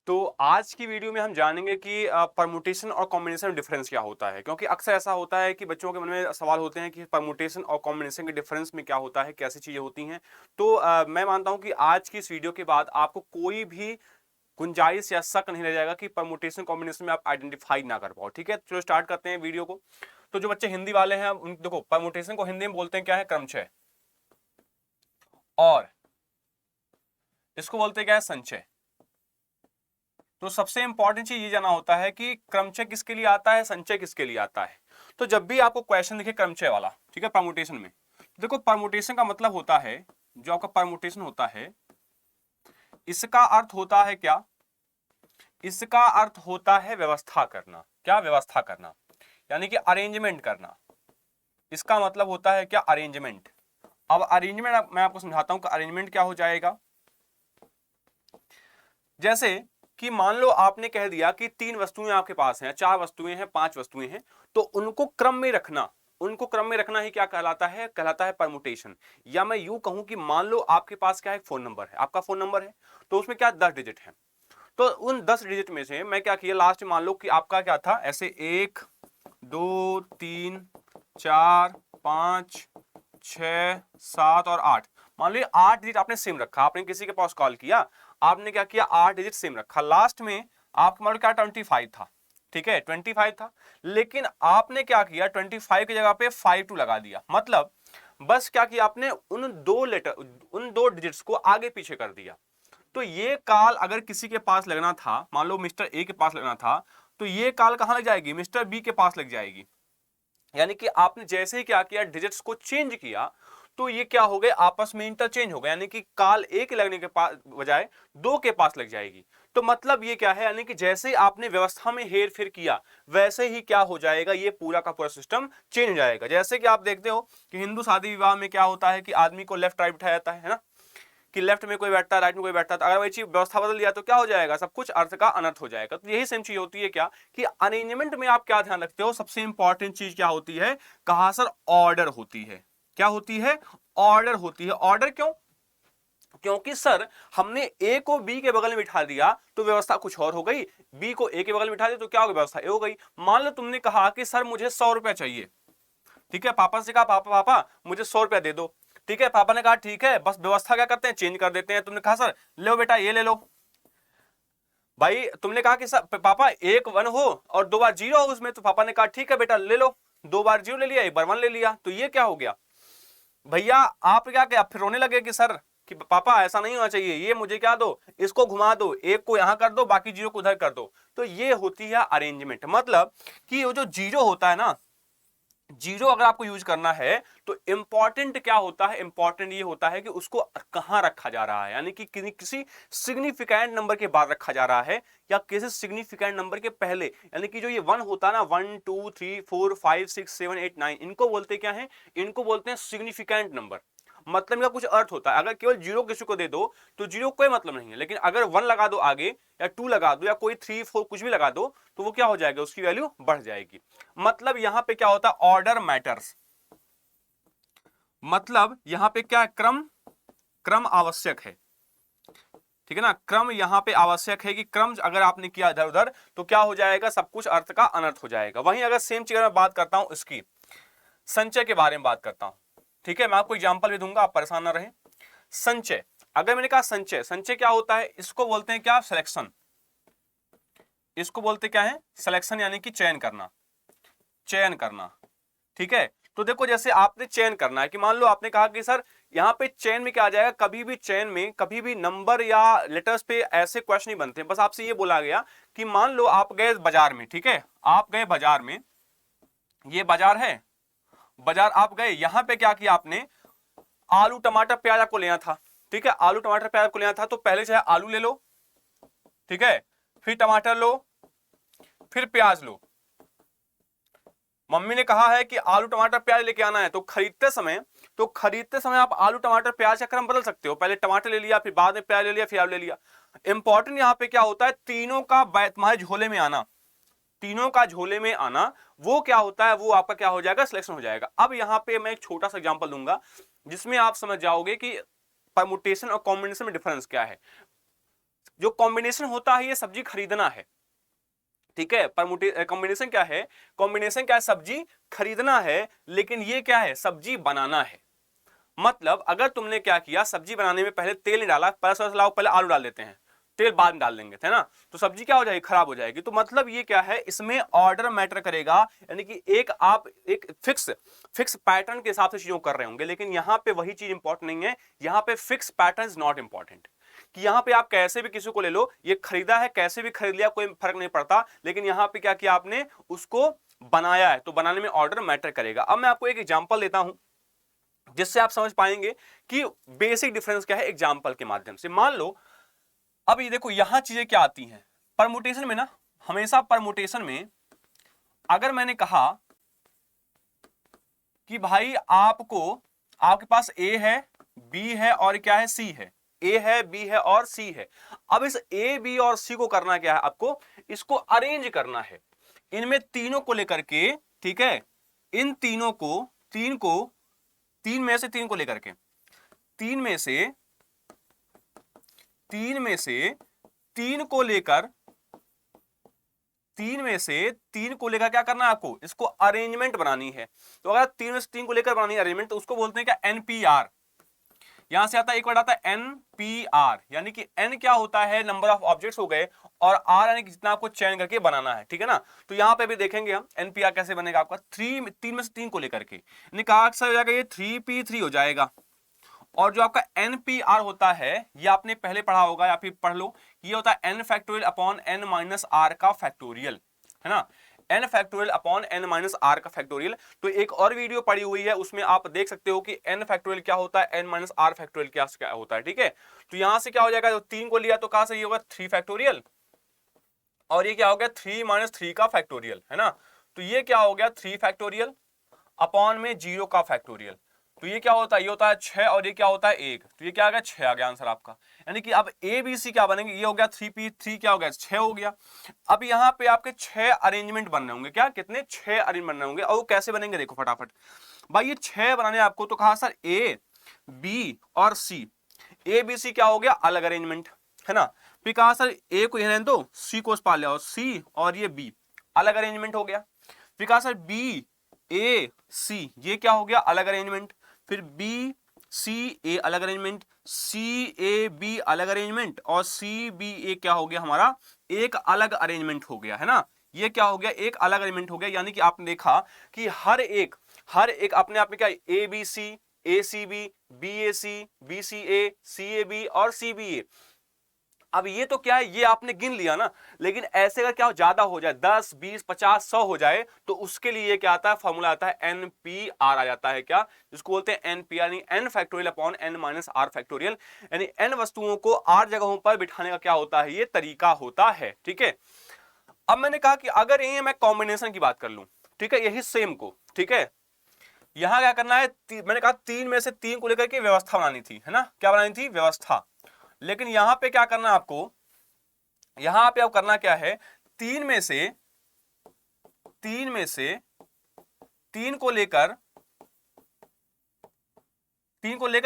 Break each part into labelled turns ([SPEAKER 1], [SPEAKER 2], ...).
[SPEAKER 1] तो आज की वीडियो में हम जानेंगे कि परमुटेशन और कॉम्बिनेशन में डिफरेंस क्या होता है, क्योंकि अक्सर ऐसा होता है कि बच्चों के मन में सवाल होते हैं कि परमुटेशन और कॉम्बिनेशन के डिफरेंस में क्या होता है, कैसी चीजें होती हैं। तो मैं मानता हूं कि आज की इस वीडियो के बाद आपको कोई भी गुंजाइश या शक नहीं रह जाएगा कि परमुटेशन कॉम्बिनेशन में आप आइडेंटिफाई ना कर पाओ। ठीक है, चलो स्टार्ट करते हैं वीडियो को। तो जो बच्चे हिंदी वाले हैं उन देखो, परमुटेशन को हिंदी में बोलते हैं क्या है, क्रमचय, और इसको बोलते हैं क्या है, संचय। तो सबसे इंपॉर्टेंट चीज ये जाना होता है कि क्रमचय किसके लिए आता है, संचय किसके लिए आता है। तो जब भी आपको क्वेश्चन दिखे क्रमचय वाला, ठीक है, परमुटेशन में, देखो परमुटेशन का मतलब होता है, जो आपका परमुटेशन होता है इसका अर्थ होता है क्या, इसका अर्थ होता है व्यवस्था करना। क्या व्यवस्था करना, यानी कि अरेंजमेंट करना। इसका मतलब होता है क्या, अरेंजमेंट। अब अरेंजमेंट मैं आपको समझाता हूं कि अरेंजमेंट क्या हो जाएगा। जैसे कि मान लो आपने कह दिया कि 3 वस्तुएं आपके पास हैं, 4 वस्तुएं हैं, 5 वस्तुएं हैं, तो उनको क्रम में रखना, उनको क्रम में रखना ही क्या कहलाता है, कहलाता है परमुटेशन। या मैं यूं कहूं कि मान लो आपके पास क्या है, फोन नंबर है, आपका फोन नंबर है, तो उसमें क्या 10 डिजिट है। तो उन 10 डिजिट में से मैं क्या किया, लास्ट में मान लो कि आपका क्या था, ऐसे 1 2 3 4 5 6 7 और 8, मान लो 8 डिजिट आपने सेम रखा। आपने किसी के पास कॉल किया, आपने क्या किया, 8 डिजिट सेम रखा। लास्ट में आपका मान लो क्या 25 था, ठीक है 25 था, लेकिन आपने क्या किया, 25 की जगह पे 52 लगा दिया। मतलब बस क्या किया आपने, उन दो डिजिट्स को आगे पीछे कर दिया। तो ये कॉल अगर किसी के पास लगना था, मान लो मिस्टर ए के पास लगना था, तो ये कॉल कहां लग जाएगी, मिस्टर बी के पास लग जाएगी। यानी कि आपने जैसे ही क्या किया, डिजिट्स को चेंज किया, तो ये क्या हो गए, आपस में इंटरचेंज हो गए, यानी कि कॉल एक के लगने के पास बजाय 2 के पास लग जाएगी। तो मतलब ये क्या है, यानी कि जैसे ही आपने व्यवस्था में हेर फेर किया, वैसे ही क्या हो जाएगा, ये पूरा का पूरा सिस्टम चेंज हो जाएगा। जैसे कि आप देखते हो कि हिंदू शादी विवाह में क्या होता है कि आदमी को लेफ्ट राइट बिठाया जाता है ना, कि लेफ्ट में कोई बैठता है, राइट में कोई बैठता है। तो अगर वही चीज व्यवस्था बदल दिया तो क्या हो जाएगा, सब कुछ अर्थ का अनर्थ हो जाएगा। तो यही सेम चीज होती है क्या, कि अरेंजमेंट में आप क्या ध्यान रखते हो, सबसे इंपॉर्टेंट चीज क्या होती है, कहा सर, ऑर्डर होती है। क्या होती है, ऑर्डर होती है। ऑर्डर क्यों, क्योंकि सर हमने ए को बी के बगल में बिठा दिया तो व्यवस्था कुछ और हो गई, बी को ए के बगल में बिठा दिया तो क्या हो गई, व्यवस्था ए हो गई। मान लो तुमने कहा कि सर मुझे 100 रुपया चाहिए, ठीक है, पापा से कहा पापा पापा मुझे 100 रुपया दे दो। ठीक है, पापा ने कहा ठीक है, बस व्यवस्था क्या करते हैं, चेंज कर देते हैं। तुमने कहा सर लो बेटा ये ले लो। भाई तुमने कहा कि सर पापा एक 1 हो और 2 बार 0 हो उसमें, तो पापा ने कहा ठीक है बेटा ले लो, 2 बार 0 ले लिया, 1 बार 1 ले लिया। तो ये क्या हो गया भैया, आप क्या क्या फिर रोने लगे कि सर कि पापा ऐसा नहीं होना चाहिए, ये मुझे क्या दो, इसको घुमा दो, एक को यहां कर दो, बाकी 0 को उधर कर दो। तो ये होती है अरेंजमेंट। मतलब कि वो जो 0 होता है ना, 0 अगर आपको यूज करना है तो इंपॉर्टेंट क्या होता है, इंपॉर्टेंट ये होता है कि उसको कहां रखा जा रहा है, यानी कि किसी सिग्निफिकेंट नंबर के बाद रखा जा रहा है या किसी सिग्निफिकेंट नंबर के पहले। यानी कि जो ये 1 होता है ना, 1 2 3 4 5 6 7 8 9, इनको बोलते क्या है, इनको बोलते हैं सिग्निफिकेंट नंबर। मतलब इनका कुछ अर्थ होता है। अगर केवल 0 किसी को दे दो तो 0 कोई मतलब नहीं है, लेकिन अगर 1 लगा दो आगे, या 2 लगा दो, या कोई 3 4 कुछ भी लगा दो, तो वो क्या हो जाएगा, उसकी वैल्यू बढ़ जाएगी। मतलब यहां पे क्या होता है, ऑर्डर मैटर्स। मतलब यहां पे क्या, क्रम, क्रम आवश्यक है। ठीक है ना, क्रम यहां पे आवश्यक है कि क्रम अगर आपने किया इधर उधर तो क्या हो जाएगा, सब कुछ अर्थ का अनर्थ हो जाएगा। वहीं अगर सेम चीज मैं बात करता हूं इसकी, संचय के बारे में बात करता हूं, ठीक है, मैं आपको एग्जांपल भी दूंगा, आप परेशान ना रहे। संचय, अगर मैंने कहा संचय, संचय क्या होता है, इसको बोलते हैं क्या, सिलेक्शन। इसको बोलते क्या है, सिलेक्शन, यानी कि चयन करना, चयन करना। ठीक है, तो देखो जैसे आपने चयन करना है कि मान लो आपने कहा कि सर यहां पे चयन में क्या आ जाएगा, कभी भी चयन में कभी भी नंबर या लेटर्स पे ऐसे क्वेश्चन नहीं बनते। बस आपसे ये बोला गया कि मान लो आप गए बाजार में, ठीक है, आप गए बाजार में, ये बाजार है, बाजार आप गए, यहां पे क्या किया आपने, आलू टमाटर प्याज आपको लेना था। ठीक है, आलू टमाटर प्याज को लेना था, तो पहले चाहे आलू ले लो, ठीक है, फिर टमाटर लो, फिर प्याज लो। मम्मी ने कहा है कि आलू टमाटर प्याज लेके आना है, तो खरीदते समय आप आलू टमाटर प्याज का क्रम बदल सकते हो। पहले टमाटर ले लिया, फिर बाद में प्याज ले लिया, फिर आलू ले लिया। इंपॉर्टेंट यहां पे क्या होता है, तीनों का तुम्हारे झोले में आना, तीनों का झोले में आना, वो क्या होता है, वो आपका क्या हो जाएगा, सिलेक्शन हो जाएगा। अब यहां पे मैं एक छोटा सा एग्जांपल दूंगा जिसमें आप समझ जाओगे कि परमुटेशन और कॉम्बिनेशन में डिफरेंस क्या है। जो कॉम्बिनेशन होता है ये सब्जी खरीदना है, ठीक है। कॉम्बिनेशन क्या है, कॉम्बिनेशन क्या है, सब्जी खरीदना है, लेकिन ये क्या है, सब्जी बनाना है। मतलब अगर तुमने क्या किया, सब्जी बनाने में पहले तेल नहीं डाला, पहले आलू डाल देते हैं, तेल बाद में डाल देंगे, है ना, तो सब्जी क्या हो जाएगी, खराब हो जाएगी। तो मतलब ये क्या है, इसमें ऑर्डर मैटर करेगा, यानी कि आप एक फिक्स पैटर्न के हिसाब से चीजों कर रहे होंगे, लेकिन यहां पे वही चीज इंपॉर्टेंट नहीं है। यहां पे fix pattern is not important, कि यहां पे आप कैसे भी किसी को ले लो, ये खरीदा है, कैसे भी खरीद लिया, कोई फर्क नहीं पड़ता, लेकिन यहां पे क्या किया आपने, उसको बनाया है, तो बनाने में ऑर्डर मैटर करेगा। अब मैं आपको एक एग्जांपल देता हूं जिससे आप समझ पाएंगे कि बेसिक डिफरेंस क्या है, एग्जांपल के माध्यम से। मान लो अब ये देखो, यहां चीजें क्या आती हैं परमुटेशन में ना, हमेशा परमुटेशन में अगर मैंने कहा कि भाई आपके पास ए है, बी है और क्या है, सी है, ए है, बी है और सी है। अब इस ए, बी और सी को करना क्या है, आपको इसको अरेंज करना है, इनमें तीनों को लेकर के, ठीक है, इन तीनों को, तीन में से तीन को लेकर के, तीन में से तीन को लेकर क्या करना है आपको, इसको अरेंजमेंट बनानी है। तो अगर तीन में से तीन को लेकर बनानी है अरेंजमेंट, तो उसको बोलते हैं क्या, एनपीआर। यहां से आता है, एक वर्ड आता है एनपीआर, यानी कि एन क्या होता है, नंबर ऑफ ऑब्जेक्ट्स हो गए, और आर यानी कि जितना आपको चयन करके बनाना है, ठीक है ना। तो यहां पे भी देखेंगे हम एनपीआर कैसे बनेगा आपका, तीन में से तीन को लेकर के, यानी कहा अक्सर हो जाएगा, ये 3p3 हो जाएगा। और जो आपका एनपीआर होता है, ये आपने पहले पढ़ा होगा या फिर पढ़ लो, ये होता है N factorial upon N minus R का फैक्टोरियल, है ना, N factorial upon N minus R का फैक्टोरियल। तो एक और वीडियो पड़ी हुई है, उसमें आप देख सकते हो कि एन फैक्टोरियल क्या होता है, एन माइनस आर फैक्टोरियल क्या होता है, ठीक है। तो यहां से क्या हो जाएगा, जो तीन को लिया तो कहां से ये होगा 3 फैक्टोरियल, और ये क्या हो गया 3 माइनस 3 का फैक्टोरियल, है ना। तो ये क्या हो गया 3 फैक्टोरियल अपॉन में 0 का फैक्टोरियल। तो ये क्या होता है, ये होता है 6 और ये क्या होता है 1, तो ये क्या आ गया 6 आ गया आंसर आपका। यानी कि अब ए बी सी क्या बनेंगे, ये हो गया 3p3 क्या हो गया 6 हो गया। अब यहाँ पे आपके 6 अरेंजमेंट बन रहे होंगे, क्या कितने 6 अरेंजमेंट बन रहे होंगे, और वो कैसे बनेंगे देखो फटाफट। भाई ये 6 बनाने आपको, तो कहा सर ए बी और सी, ए बी सी क्या हो गया अलग अरेंजमेंट, है ना। फिर कहा सर ए को रहने दो, सी को पा लिया, और सी और ये बी अलग अरेंजमेंट हो गया। फिर कहा सर बी ए सी, ये क्या हो गया अलग अरेंजमेंट। फिर बी सी ए अलग अरेंजमेंट, सी ए बी अलग अरेंजमेंट, और सी बी ए क्या हो गया हमारा एक अलग अरेंजमेंट हो गया, है ना। ये क्या हो गया एक अलग अरेंजमेंट हो गया। यानी कि आपने देखा कि हर एक अपने आप में क्या, A B C, A C B, B A C, B C A, C A B और सी बी ए। अब ये तो क्या है, ये आपने गिन लिया ना, लेकिन ऐसे अगर क्या हो ज्यादा हो जाए, 10 20 50 100 हो जाए, तो उसके लिए ये क्या आता है, फॉर्मूला आता है एनपीआर आ जाता है, क्या जिसको बोलते हैं NPR, N factorial upon N minus R factorial. यानी एन वस्तुओं को आर जगहों पर बिठाने का क्या होता है, ये तरीका होता है, ठीक है। अब मैंने कहा कि अगर ये मैं कॉम्बिनेशन की बात कर लूं, ठीक है, यही सेम को, ठीक है, यहां क्या करना है, मैंने कहा तीन में से तीन को लेकर के व्यवस्था बनानी थी, है ना, क्या बनानी थी व्यवस्था। लेकिन यहां पे क्या करना है आपको, यहां पे अब करना क्या है, तीन में से तीन को लेकर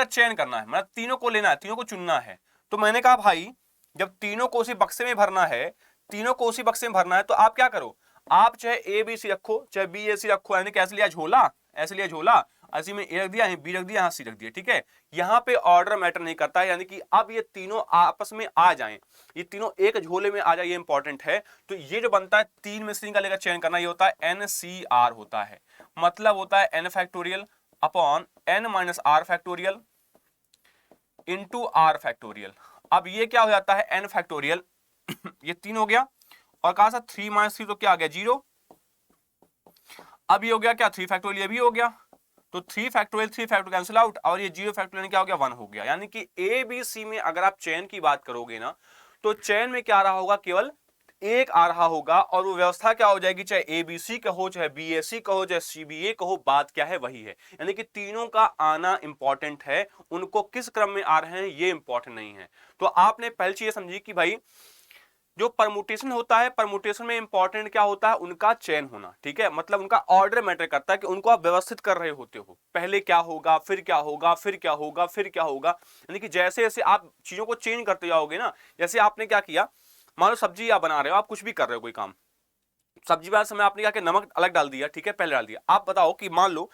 [SPEAKER 1] चयन करना है, मतलब तीनों को लेना है, तीनों को चुनना है। तो मैंने कहा भाई जब तीनों को उसी बक्से में भरना है, तो आप क्या करो, आप चाहे ए बी सी रखो, चाहे बी ए सी रखो, यानी कैसे लिया झोला, ऐसे लिया झोला, ऐसे में ए रख दिया, बी रख दिया, यहां सी रख दिया, ठीक है। यहां पे ऑर्डर मैटर नहीं करता है, यानी कि अब ये तीनों आपस में आ जाएं, ये तीनों एक झोले में आ जाए, ये इंपॉर्टेंट है। तो ये जो बनता है तीन में से तीन का लेकर चयन करना, ये होता है एनसीआर होता है, मतलब होता है N factorial upon N minus R factorial into R factorial. अब ये क्या हो जाता है एन फैक्टोरियल ये तीन हो गया, और कहा था 3 माइनस 3 तो क्या आ गया 0। अब ये हो गया क्या 3 फैक्टोरियल, ये भी हो गया, तो 3 फैक्टोरियल कैंसिल आउट, और ये 0 फैक्टोरियल क्या हो गया 1 हो गया। यानी कि ए बी सी में अगर आप चयन की बात करोगे ना, तो चयन में क्या आ रहा होगा, केवल एक आ रहा होगा, और वो व्यवस्था क्या हो जाएगी, चाहे ए बी सी कहो, चाहे बी ए सी कहो, चाहे सी बी ए कहो, बात क्या है वही है। यानी कि तीनों का आना इंपॉर्टेंट है, उनको किस क्रम में आ रहे हैं ये इंपॉर्टेंट नहीं है। तो आपने पहली चीज समझी कि भाई जो परमुटेशन होता है, परमुटेशन में इंपॉर्टेंट क्या होता है, उनका चयन होना, ठीक है, मतलब उनका ऑर्डर मैटर करता है कि उनको आप व्यवस्थित कर रहे होते हो, पहले क्या होगा, फिर क्या होगा, फिर क्या होगा, फिर क्या होगा, यानी कि जैसे जैसे आप चीजों को चेंज करते जाओगे ना, जैसे आपने क्या किया, मान लो सब्जी आप बना रहे हो, आप कुछ भी कर रहे हो, कोई काम, सब्जी बनाते समय आपने क्या किया, नमक अलग डाल दिया, ठीक है, पहले डाल दिया। आप बताओ कि मान लो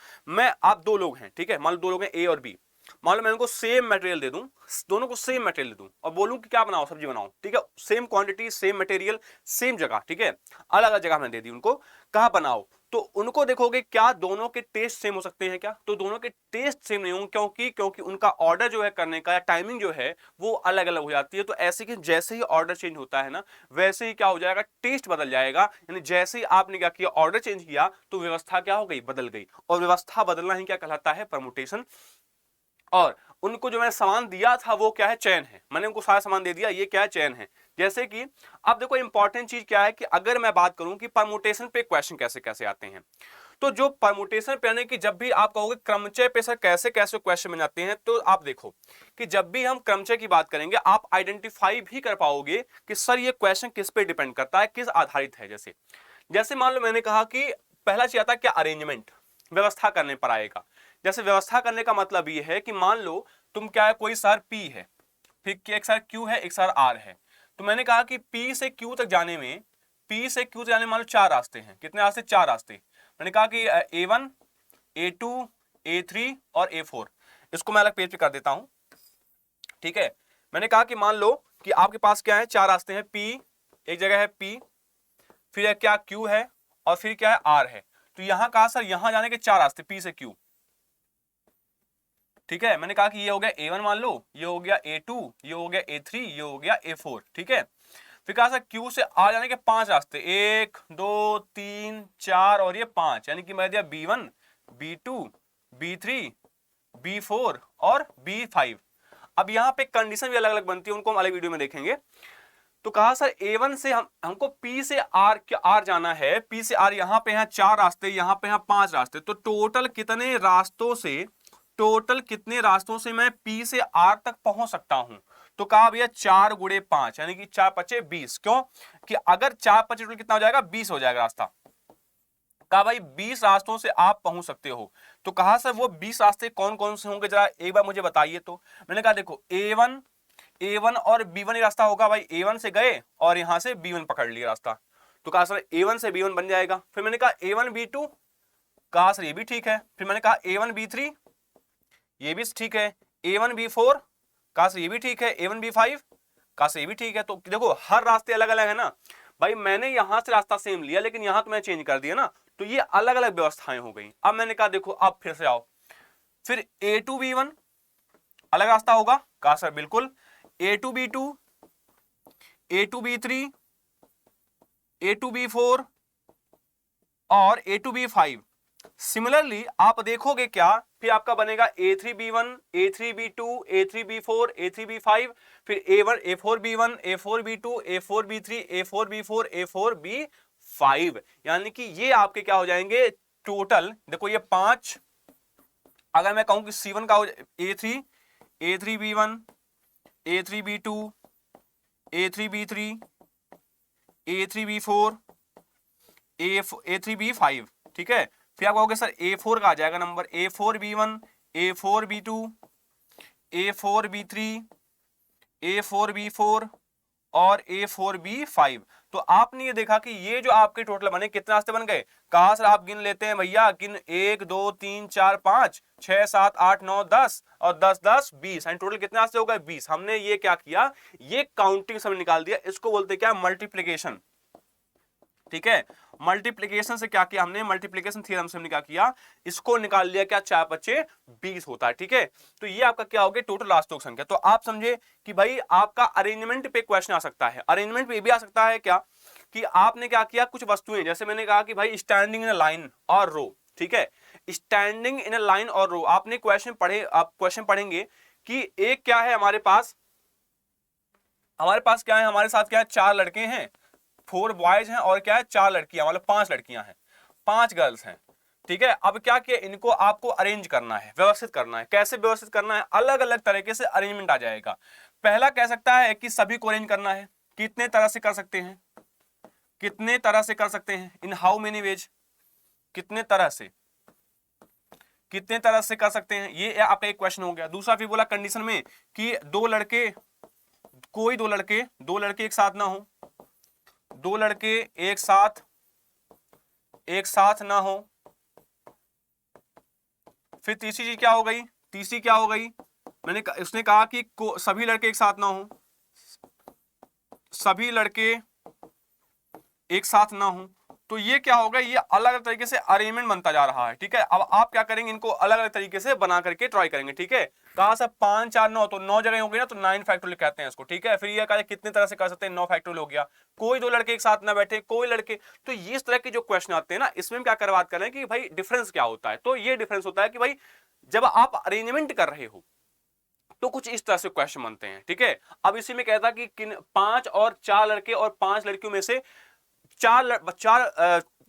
[SPEAKER 1] आप दो लोग हैं, ठीक है, मान लो दो लोग हैं ए और बी, मान लो मैं उनको सेम मटेरियल दे दूं, दोनों को सेम मटेरियल दे दूं और बोलूं कि क्या बनाओ, सब्जी बनाओ, ठीक है, same quantity, same material, same जगह, ठीक है, अलग अलग जगह मैंने दे दी उनको, कहा बनाओ, तो उनको देखोगे क्या दोनों के टेस्ट सेम हो सकते हैं क्या, तो दोनों के टेस्ट सेम नहीं होंगे, क्योंकि उनका ऑर्डर जो है करने का या टाइमिंग जो है वो अलग अलग हो जाती है। तो ऐसे कि जैसे ही ऑर्डर चेंज होता है ना, वैसे ही क्या हो जाएगा, टेस्ट बदल जाएगा, यानी जैसे ही आपने क्या किया, ऑर्डर चेंज किया, तो व्यवस्था क्या हो गई, बदल गई, और व्यवस्था बदलना ही क्या कहलाता है, परमुटेशन। और उनको जो मैंने सामान दिया था वो क्या है, चयन है, मैंने उनको सारा सामान दे दिया, ये क्या है, चयन है। जैसे कि अब देखो इंपॉर्टेंट चीज क्या है कि अगर मैं बात करूं कि परमुटेशन पे क्वेश्चन कैसे कैसे आते हैं, तो जो परमुटेशन पे यानी कि जब भी आप कहोगे क्रमचय पे सर कैसे कैसे क्वेश्चन बन जाते हैं, तो आप देखो कि जब भी हम क्रमचय की बात करेंगे आप आइडेंटिफाई भी कर पाओगे कि सर ये क्वेश्चन किस पे डिपेंड करता है, किस आधारित है। जैसे जैसे मान लो मैंने कहा कि पहला चीज आता है क्या, अरेंजमेंट, व्यवस्था करने पर आएगा। जैसे व्यवस्था करने का मतलब ये है कि मान लो तुम क्या है, कोई शहर P है, फिर एक शहर Q है, एक शहर R है, तो मैंने कहा कि P से Q तक जाने में, P से Q तक जाने में मान लो 4 रास्ते हैं, कितने रास्ते, 4 रास्ते। मैंने कहा कि A1, A2, A3 और A4, इसको मैं अलग पेज पे कर देता हूं, ठीक है। मैंने कहा कि मान लो कि आपके पास क्या है, 4 रास्ते हैं, P एक जगह है, P फिर क्या Q है और फिर क्या है, R है। तो यहां कहा सर यहां जाने के 4 रास्ते, P से Q, ठीक है। मैंने कहा कि ये हो गया A1 मान लो, ये हो गया A2, ये हो गया A3, ये हो गया A4, ठीक है। फिर कहा सर Q से आ जाने के 5 रास्ते, 1 2 3 4 और ये 5, यानी कि मैं दिया B1, B2, B3, B4 और B5। अब यहाँ पे कंडीशन भी अलग अलग बनती है, उनको हम अलग वीडियो में देखेंगे। तो कहा सर A1 से हमको P से R जाना है, P से R यहाँ पे हैं 4 रास्ते, यहाँ पे हैं 5 रास्ते, तो टोटल कितने रास्तों से मैं P से R तक पहुंच सकता हूं। तो कहा भैया 4 गुणे 5, यानी कि 4 पचे 20, क्यों कि अगर 4 पचे टोटल कितना हो जाएगा, 20 हो जाएगा रास्ता। कहा भाई 20 रास्तों से आप पहुंच सकते हो। तो कहा सर वो 20 रास्ते कौन कौन से होंगे, जरा एक बार मुझे बताइए। तो मैंने कहा देखो A1 और B1 रास्ता होगा भाई, A1 से गए और यहां से B1 पकड़ लिया रास्ता, तो कहा सर A1 से B1 बन जाएगा। फिर मैंने कहा A1 B2, कहा सर ये भी ठीक है। फिर मैंने कहा A1 B3, ये भी ठीक है। A1 B4, कहा सर ये भी ठीक है। A1 B5, कहा सर ये भी ठीक है। तो देखो हर रास्ते अलग अलग है ना भाई, मैंने यहां से रास्ता सेम लिया लेकिन यहां तो मैं चेंज कर दिया ना, तो ये अलग अलग व्यवस्थाएं हो गई। अब मैंने कहा देखो अब फिर से आओ, फिर A2 B1 अलग रास्ता होगा, कहा सर बिल्कुल। A2 B2, A2 B3, A2 B4 और A2 B5। सिमिलरली आप देखोगे क्या, फिर आपका बनेगा A3 B1, A3 B2, A3 B4, A3 B5, फिर A1 A4 B1, A4 B2, A4 B3, A4 B4, A4 B5, यानी कि ये आपके क्या हो जाएंगे टोटल। देखो ये 5, अगर मैं कहूं कि C1 का A3, A3 B1, A3 B2, A3 B3, A3 B4, A3 B5, ठीक है। फिर आप कहोगे सर A4 का आ जाएगा number, A4 B1, A4 B2, A4 B3, A4 B4 और A4 B5। तो आपने ये देखा कि ये जो आपके टोटल बने कितने रास्ते बन गए, कहा सर आप गिन लेते हैं भैया, गिन 1 2 3 4 5 6 7 8 9 10 और 10 10 20, एंड टोटल कितने रास्ते हो गए 20। हमने ये क्या किया, ये काउंटिंग समय निकाल दिया, इसको बोलते क्या, मल्टीप्लीकेशन, ठीक है। मल्टीप्लीकेशन से क्या किया हमने, मल्टीप्लीकेशन थ्योरम से हमने क्या किया, इसको निकाल लिया, क्या 4 5 20 होता है, ठीक है। तो ये आपका क्या हो गया टोटल रास्तों की संख्या। तो आप समझे कि भाई आपका अरेंजमेंट पे क्वेश्चन आ सकता है। अरेंजमेंट पे भी आ सकता है क्या कि आपने क्या किया, कुछ वस्तुएं, जैसे मैंने कहा कि भाई स्टैंडिंग इन अ लाइन और रो, ठीक है, स्टैंडिंग इन अ लाइन और रो। आपने क्वेश्चन पढ़े, आप क्वेश्चन पढ़ेंगे कि एक क्या है हमारे पास क्या है, हमारे साथ क्या है, 4 लड़के हैं, 4 बॉयज हैं और क्या है 4 लड़कियां, मतलब 5 लड़कियां हैं, 5 गर्ल्स हैं, ठीक है। अब क्या किया, इनको आपको अरेंज करना है, व्यवस्थित करना है। कैसे व्यवस्थित करना है, अलग अलग तरीके से अरेंजमेंट आ जाएगा। पहला कह सकता है कि सभी को अरेंज करना है, कितने तरह से कर सकते हैं, कितने तरह से कर सकते हैं, इन हाउ मेनी वेज, कितने तरह से, कितने तरह से कर सकते हैं, ये आपका एक क्वेश्चन हो गया। दूसरा फिर बोला कंडीशन में कि दो लड़के, कोई दो लड़के एक साथ ना हो, दो लड़के एक साथ ना हो। फिर तीसरी चीज क्या हो गई, तीसरी क्या हो गई, उसने कहा कि सभी लड़के एक साथ ना हो, सभी लड़के एक साथ ना हो। तो ये क्या होगा, ये अलग अलग तरीके से अरेंजमेंट बनता जा रहा है, ठीक है। अब आप क्या करेंगे, इनको अलग अलग तरीके से बना करके ट्राई करेंगे, ठीक है। कहा सब 5 4 9, तो 9 जगह हो गई ना, तो 9 फैक्टोरियल कहते हैं इसको, ठीक है। फिर ये कहा कितने तरह से कर सकते हैं, 9 फैक्टोरियल हो गया। कोई दो लड़के एक साथ ना बैठे, कोई लड़के, तो ये इस तरह के जो क्वेश्चन आते हैं ना, इसमें क्या कर बात कर रहे हैं कि भाई डिफरेंस क्या होता है। तो ये डिफरेंस होता है कि भाई जब आप अरेंजमेंट कर रहे हो तो कुछ इस तरह से क्वेश्चन बनते हैं, ठीक है। अब इसी में कहता कि 5 और 4 लड़के और 5 लड़कियों में से चार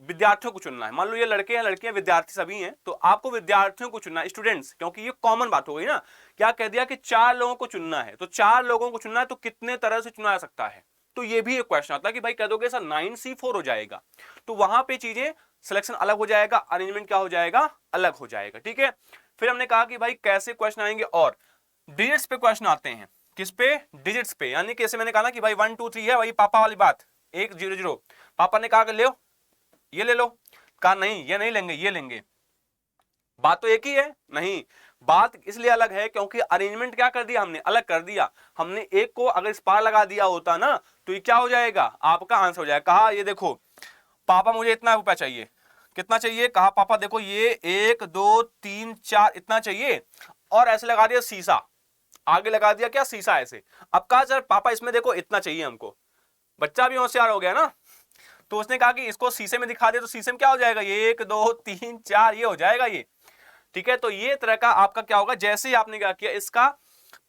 [SPEAKER 1] विद्यार्थियों को चुनना है। मान लो ये लड़के हैं, लड़कियां, विद्यार्थी सभी हैं, तो आपको विद्यार्थियों को चुनना है, स्टूडेंट्स, क्योंकि ये कॉमन बात हो गई ना। क्या कह दिया कि 4 लोगों को चुनना है, तो 4 लोगों को चुनना है, तो कितने तरह से चुना जा सकता है। तो ये भी एक क्वेश्चन आता है कि भाई कह दोगे सर 9C4 हो जाएगा, तो वहां पे चीजें सिलेक्शन अलग हो जाएगा, अरेंजमेंट क्या हो जाएगा, अलग हो जाएगा, ठीक है। फिर हमने कहा कि भाई कैसे क्वेश्चन आएंगे, और डिजिट्स पे क्वेश्चन आते हैं। किस पे, डिजिट्स पे, यानी कैसे मैंने कहा ना कि भाई 1 2 3 है, वही पापा वाली बात, 1 0 0। पापा ने कहा कि ले लो, ये ले लो, कहा नहीं ये नहीं लेंगे, ये लेंगे। बात तो एक ही है, नहीं, बात इसलिए अलग है क्योंकि अरेंजमेंट क्या कर दिया हमने, अलग कर दिया। हमने एक को अगर इस पार लगा दिया होता ना, तो ये क्या हो जाएगा, आपका आंसर हो जाएगा। कहा ये देखो पापा मुझे इतना रुपया चाहिए, कितना चाहिए, कहा पापा देखो ये 1 2 3 4 इतना चाहिए, और ऐसे लगा दिया शीशा, आगे लगा दिया क्या, शीशा ऐसे। अब कहा सर पापा इसमें देखो इतना चाहिए हमको, बच्चा भी होशियार हो गया ना, तो उसने कहा कि इसको शीशे में दिखा दे, तो शीशे में क्या हो जाएगा, ये 1 2 3 4 ये हो जाएगा ये, ठीक है। तो ये तरह का आपका क्या होगा, जैसे ही आपने क्या किया, इसका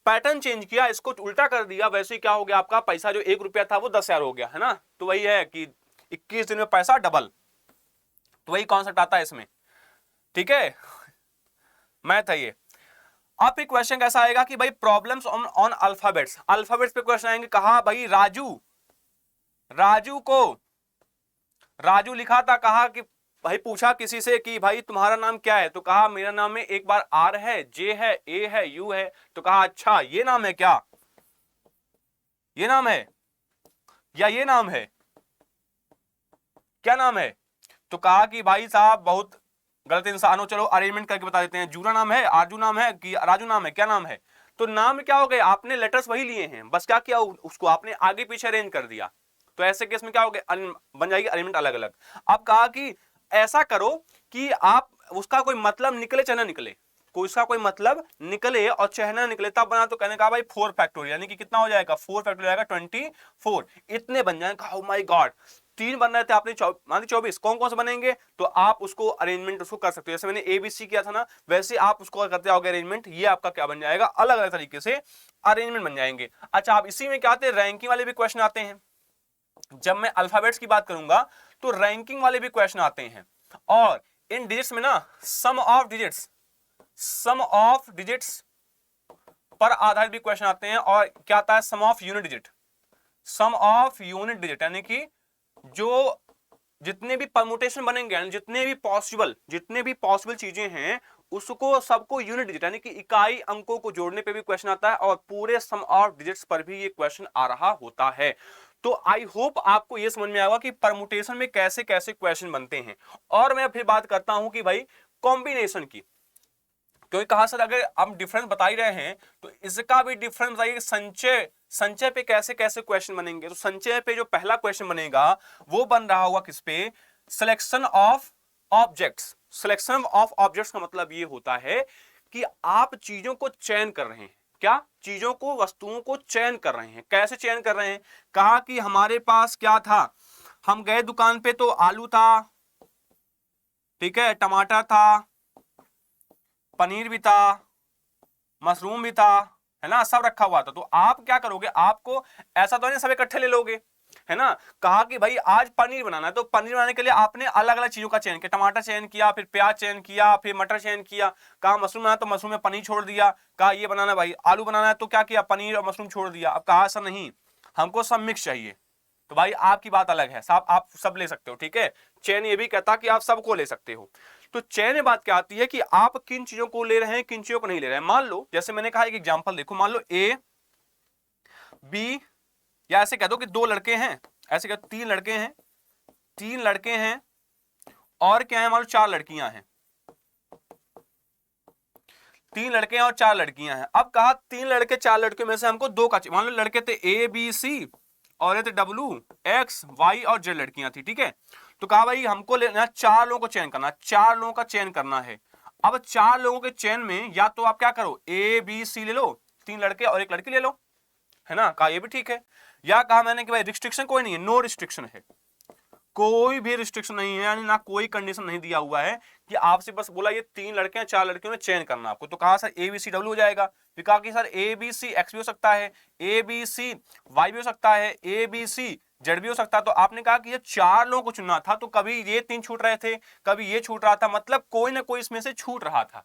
[SPEAKER 1] पैटर्न चेंज किया, इसको उल्टा कर दिया, वैसे ही क्या हो गया, आपका पैसा जो 1 रुपया था वो 10,000 हो गया, है ना। तो वही है कि 21 दिन में पैसा डबल, तो वही कॉन्सेप्ट आता है इसमें, ठीक है, मैथ है ये। अब एक क्वेश्चन कैसा आएगा कि भाई प्रॉब्लम्स ऑन अल्फाबेट्स, अल्फाबेट्स पे क्वेश्चन आएंगे। कहा भाई राजू को राजू लिखा था, कहा कि भाई पूछा किसी से कि भाई तुम्हारा नाम क्या है, तो कहा मेरा नाम में एक बार आर है, जे है, ए है, यू है। तो कहा अच्छा ये नाम है क्या, ये नाम है या ये नाम है, क्या नाम है। तो कहा कि भाई साहब बहुत गलत इंसान हो, चलो अरेंजमेंट करके बता देते हैं, जूरा नाम है, आरजू नाम है कि राजू नाम है, क्या नाम है। तो नाम क्या हो गए, आपने लेटर्स वही लिए हैं, बस क्या किया उसको आपने आगे पीछे अरेंज कर दिया। तो ऐसे केस में क्या हो गया, बन जाएगी अरेंजमेंट अलग अलग। अब कहा कि ऐसा करो कि आप उसका कोई मतलब निकले चाहे ना निकले, कोई उसका कोई मतलब निकले और चाहे ना निकले तब बना। तो कहने का भाई 4 फैक्टोरियल, यानी कि कितना हो जाएगा, 4 फैक्टोरियल आएगा 24, इतने बन जाएंगे। ओह माय गॉड, 3 बन रहे थे आपने, मान ली 24, कौन कौन से बनेंगे, तो आप उसको अरेंजमेंट उसको कर सकते हो। जैसे मैंने ABC किया था ना, वैसे आप उसको करते आओगे अरेंजमेंट, ये आपका क्या बन जाएगा, अलग अलग तरीके से अरेंजमेंट बन जाएंगे। अच्छा, आप इसी में क्या आते हैं, रैंकिंग वाले भी क्वेश्चन आते हैं। जब मैं अल्फाबेट्स की बात करूंगा तो रैंकिंग वाले भी क्वेश्चन आते हैं, और इन डिजिट्स में ना सम ऑफ डिजिट्स पर आधारित भी क्वेश्चन आते हैं। और क्या आता है, सम ऑफ यूनिट डिजिट, यानी कि जो जितने भी परमुटेशन बनेंगे, जितने भी पॉसिबल चीजें हैं, उसको सबको यूनिट डिजिट यानी कि इकाई अंकों को जोड़ने पे भी क्वेश्चन आता है, और पूरे सम ऑफ डिजिट्स पर भी ये क्वेश्चन आ रहा होता है। तो आई होप आपको ये समझ में आएगा कि परमुटेशन में कैसे कैसे क्वेश्चन बनते हैं। और मैं फिर बात करता हूं कि भाई कॉम्बिनेशन की, क्योंकि कहा सर अगर हम डिफरेंस बता ही रहे हैं तो इसका भी डिफरेंस बताइए, संचय पे कैसे कैसे क्वेश्चन बनेंगे। तो संचय पे जो पहला क्वेश्चन बनेगा वो बन रहा होगा किस पे, selection of objects. Selection of objects का मतलब ये होता है कि आप चीजों को चयन कर रहे हैं, क्या चीजों को, वस्तुओं को चयन कर रहे हैं। कैसे चयन कर रहे हैं, कहा कि हमारे पास क्या था, हम गए दुकान पे तो आलू था, ठीक है, टमाटर था, पनीर भी था, मशरूम भी था, है ना, सब रखा हुआ था। तो आप क्या करोगे, आपको ऐसा तो नहीं सब इकट्ठे ले लोगे, है ना। कहा कि भाई आज पनीर बनाना है, तो पनीर बनाने के लिए आपने अलग अलग चीजों का चयन किया, टमाटर चयन किया, फिर प्याज चयन किया, फिर मटर चयन किया। कहा मशरूम बनाना तो मशरूम में पनीर छोड़ दिया। कहा ये बनाना भाई आलू बनाना है, तो क्या किया, पनीर और मशरूम छोड़ दिया। अब कहा ऐसा नहीं, हमको सब मिक्स चाहिए, तो भाई आपकी बात अलग है साहब, आप सब ले सकते हो, ठीक है। चेन ये भी कहता कि आप सबको ले सकते हो। तो चेन में बात क्या आती है कि आप किन चीजों को ले रहे हैं, किन चीजों को नहीं ले रहे हैं। मान लो जैसे मैंने कहा एक एग्जांपल देखो, मान लो ए बी, या ऐसे कह दो कि दो लड़के हैं, ऐसे कह दो तीन लड़के हैं, तीन लड़के हैं और क्या है, मान लो चार लड़कियां हैं, तीन लड़के हैं और चार लड़कियां हैं। अब कहा तीन लड़के चार लड़कियों में से हमको दो का, मान लो लड़के थे ए बी सी और ये थे डब्ल्यू एक्स वाई और जेड लड़कियां थी, ठीक है। तो कहा भाई हमको लेना चार लोगों को चयन करना, चार लोगों का चयन करना है। अब चार लोगों के चयन में या तो आप क्या करो ए बी सी ले लो, तीन लड़के और एक लड़की ले लो, है ना, कहा ये भी ठीक है। या कहा मैंने कि भाई रिस्ट्रिक्शन कोई नहीं है, नो रिस्ट्रिक्शन है, कोई भी रिस्ट्रिक्शन नहीं है, यानी ना कोई कंडीशन नहीं दिया हुआ है कि आपसे बस बोला ये तीन लड़के हैं चार लड़कियों में चयन करना आपको। तो कहा sir A B C W हो जाएगा, फिर कहा कि sir A B C X भी हो सकता है, ए बी सी वाई भी हो सकता है, ए बी सी जेड भी हो सकता है। तो आपने कहा कि ये चार लोगों को चुनना था, तो कभी ये तीन छूट रहे थे, कभी ये छूट रहा था, मतलब कोई ना कोई इसमें से छूट रहा था।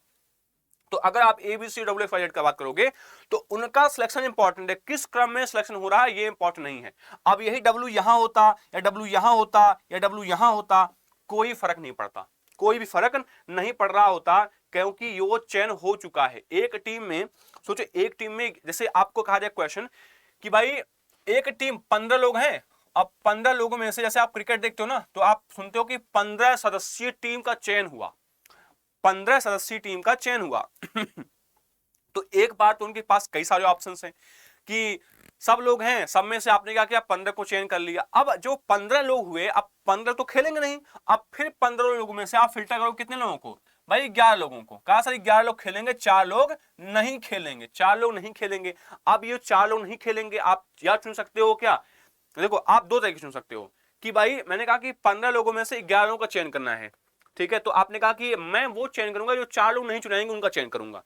[SPEAKER 1] तो अगर आप A B C W X Y Z का बात करोगे तो उनका सिलेक्शन इंपॉर्टेंट है, किस क्रम में सिलेक्शन हो रहा है ये इंपॉर्टेंट नहीं है। अब यही डब्ल्यू यहां होता या डब्ल्यू यहां होता या डब्ल्यू यहां होता, कोई फर्क नहीं पड़ता, कोई भी फर्क नहीं पड़ रहा होता, क्योंकि ये चयन हो चुका है। एक टीम में सोचो, एक टीम में जैसे आपको कहा जाए क्वेश्चन कि भाई एक टीम 15 लोग हैं, अब 15 लोगों में से जैसे आप क्रिकेट देखते हो ना, तो आप सुनते हो कि 15 सदस्यीय टीम का चयन हुआ, 15 सदस्यीय टीम का चयन हुआ। तो एक बार तो उनके पास कई सारे ऑप्शंस हैं कि सब लोग हैं, सब में से आपने क्या किया 15 को चयन कर लिया। अब जो 15 लोग हुए, अब 15 तो खेलेंगे नहीं, अब फिर 15 लोगों में से आप फिल्टर करो कितने लोगों को, भाई 11 लोगों को। कहा सर 11 लोग खेलेंगे, 4 लोग नहीं खेलेंगे, 4 लोग नहीं खेलेंगे। अब ये 4 लोग नहीं खेलेंगे, आप या चुन सकते हो क्या, देखो आप दो तरीके चुन सकते हो कि भाई मैंने कहा कि 15 लोगों में से 11 लोगों का चयन करना है, ठीक है। तो आपने कहा कि मैं वो चयन करूंगा जो 4 लोग नहीं चुनाएंगे उनका चयन करूंगा,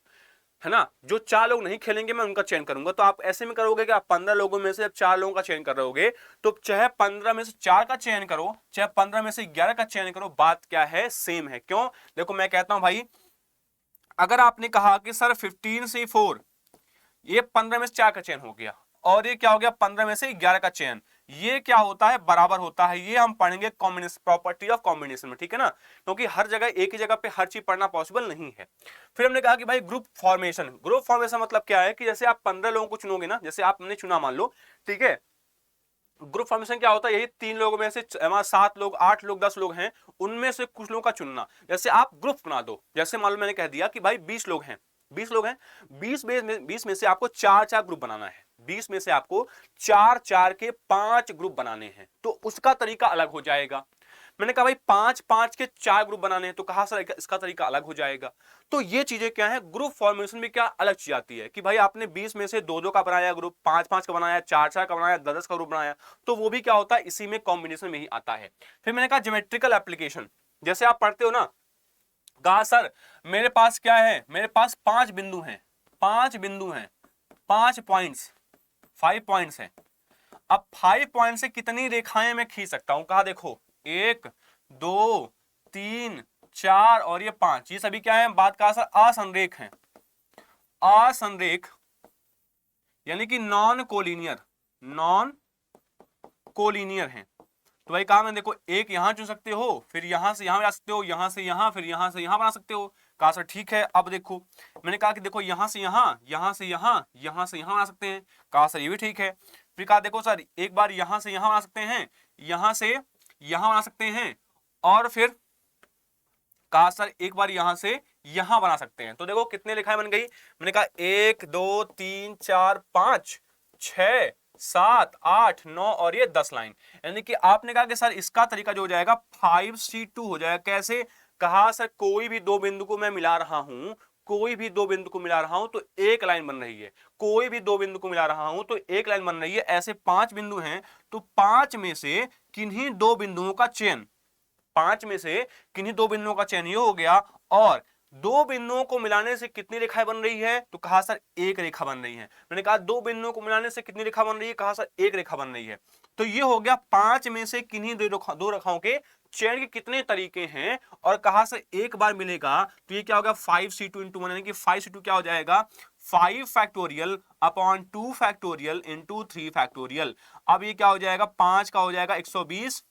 [SPEAKER 1] है ना, जो 4 लोग नहीं खेलेंगे मैं उनका चयन करूंगा। तो आप ऐसे में करोगे कि आप 15 लोगों में से जब 4 लोगों का चयन कर रहोगे, तो चाहे 15 में से 4 का चयन करो, चाहे 15 में से 11 का चयन करो, बात क्या है, सेम है। क्यों, देखो मैं कहता हूं भाई, अगर आपने कहा कि सर 15 से 4, ये 15 में से 4 का चयन हो गया, और ये क्या हो गया 15 में से 11 का चयन, ये क्या होता है, बराबर होता है। ये हम पढ़ेंगे कॉम्बिनेशन, प्रॉपर्टी ऑफ कॉम्बिनेशन में, ठीक है ना, क्योंकि हर जगह एक ही जगह पे हर चीज पढ़ना पॉसिबल नहीं है। फिर हमने कहा कि भाई ग्रुप फॉर्मेशन, ग्रुप फॉर्मेशन मतलब क्या है कि जैसे आप 15 लोगों को चुनोगे ना, जैसे आपने चुना मान लो, ठीक है, ग्रुप फॉर्मेशन क्या होता है, यही 3 लोगों में से 7 लोग 8 लोग 10 लोग हैं, उनमें से कुछ लोगों का चुनना। जैसे आप ग्रुप बना दो, जैसे मान लो मैंने कह दिया कि भाई 20 लोग हैं, 20 लोग हैं, 20 में से आपको 4-4 ग्रुप बनाना है, 20 में से आपको 4-4 के 5 ग्रुप बनाने हैं, तो उसका तरीका अलग हो जाएगा। मैंने कहा भाई 5-5 के 4 ग्रुप बनाने हैं, तो कहा सर इसका तरीका अलग हो जाएगा। तो ये चीजें क्या है, ग्रुप फॉर्मेशन में क्या अलग चीज आती है कि भाई आपने 20 में से 2-2 का बनाया ग्रुप, 5-5 का बनाया, 4-4 का बनाया, 10-10 का ग्रुप बनाया, तो वो भी क्या होता है, इसी में कॉम्बिनेशन में ही आता है। फिर मैंने कहा ज्योमेट्रिकल एप्लीकेशन, जैसे आप पढ़ते हो ना, कहा सर मेरे पास क्या है, मेरे पास 5 बिंदु हैं, 5 बिंदु हैं, 5 पॉइंट्स, 5 पॉइंट्स हैं। अब 5 पॉइंट से कितनी रेखाएं मैं खींच सकता हूं, कहा देखो 1 2 3 4 और ये 5, ये सभी क्या है, बात कहा सर असंरेख हैं, असंरेख यानी कि नॉन कोलिनियर, नॉन कोलिनियर हैं। तो भाई कहा मैं देखो एक यहां चुन सकते हो, फिर यहां से यहां बना सकते हो, यहां से यहां, फिर यहां से यहां बना सकते हो। कहा सर ठीक है। अब देखो मैंने कहा कि देखो यहां से यहां, यहां से यहां, यहां से यहां बना सकते हैं, कहा सर ये भी ठीक है। फिर कहा देखो सर एक बार यहां से यहां बना सकते हैं, यहां से यहां बना सकते हैं, और फिर कहा सर एक बार यहां से यहां बना सकते हैं। तो देखो कितने रेखाएं बन गई, मैंने कहा 1 2 3 4 5 6 7 8 9 और ये 10 लाइन। यानी कि आपने कहा कि सर इसका तरीका जो हो जाएगा 5C2 हो जाएगा। कैसे, कहा सर कोई भी दो बिंदु को मैं मिला रहा हूं, कोई भी दो बिंदु को मिला रहा हूं तो एक लाइन बन रही है, कोई भी दो बिंदु को मिला रहा हूं तो एक लाइन बन रही है। ऐसे 5 बिंदु हैं, तो 5 में से किन्हीं दो बिंदुओं का चयन, 5 में से किन्हीं दो बिंदुओं का चयन ये हो गया, और दो बिंदुओं को मिलाने से कितनी रेखाएं बन रही है, तो कहा सर एक रेखा बन रही है। मैंने कहा दो बिंदुओं को मिलाने से कितनी रेखा बन रही है, कहा सर एक रेखा बन रही है। तो ये हो गया 5 में से किन्हीं दो रेखाओं के चयन के कितने तरीके हैं, और कहा सर एक बार मिलेगा तो ये क्या होगा 5C2 × 1, यानी कि 5C2 क्या हो जाएगा 5 factorial upon 2 factorial into 3 factorial. अब ये क्या हो जाएगा, 5 का हो जाएगा 120,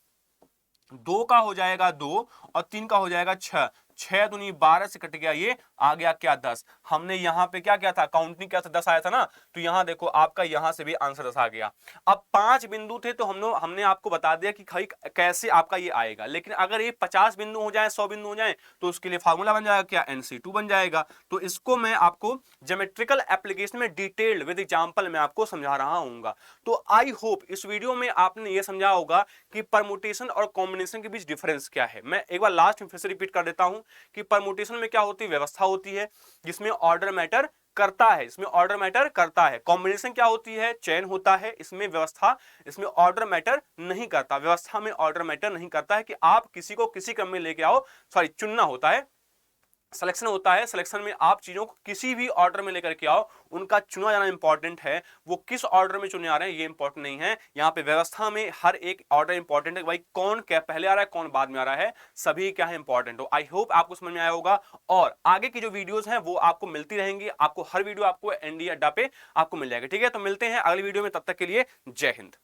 [SPEAKER 1] 2 का हो जाएगा 2 और 3 का हो जाएगा 6, 6 दूनी 12 से कट गया, ये आ गया क्या 10। हमने यहां पे क्या किया था, काउंटिंग किया था, 10 आया था ना, तो यहां देखो आपका यहां से भी आंसर 10 आ गया। अब 5 बिंदु थे तो हमने आपको बता दिया कि भाई कैसे आपका ये आएगा, लेकिन अगर ये 50 बिंदु हो जाए, 100 बिंदु हो जाए, तो उसके लिए फार्मूला बन जाएगा क्या, NC2 बन जाएगा। तो इसको मैं आपको ज्योमेट्रिकल एप्लीकेशन में डिटेल्ड विद एग्जांपल में आपको समझा रहा हूंगा। तो आई होप इस वीडियो में आपने ये समझा होगा कि परमुटेशन और कॉम्बिनेशन के बीच डिफरेंस क्या है। मैं एक बार लास्ट में फिर से रिपीट कर देता हूं कि परमुटेशन में क्या होती है, व्यवस्था होती है जिसमें ऑर्डर मैटर करता है, इसमें ऑर्डर मैटर करता है। कॉम्बिनेशन क्या होती है, चयन होता है, इसमें व्यवस्था, इसमें ऑर्डर मैटर नहीं करता। व्यवस्था में ऑर्डर मैटर नहीं करता है कि आप किसी को किसी क्रम में लेके आओ, सॉरी चुनना होता है, सिलेक्शन होता है। सिलेक्शन में आप चीजों को किसी भी ऑर्डर में लेकर के आओ, उनका चुना जाना इंपॉर्टेंट है। वो किस ऑर्डर में चुने आ रहे हैं ये इंपॉर्टेंट नहीं है। यहां पे व्यवस्था में हर एक ऑर्डर इंपॉर्टेंट है, भाई कौन क्या पहले आ रहा है, कौन बाद में आ रहा है, सभी क्या है इंपॉर्टेंट हो। आई होप आपको समझ में आया होगा और आगे की जो वीडियोस हैं वो आपको मिलती रहेंगी। आपको हर वीडियो आपको एनडीए अड्डा पे आपको मिल जाएगा। ठीक है, तो मिलते हैं अगली वीडियो में, तब तक के लिए जय हिंद।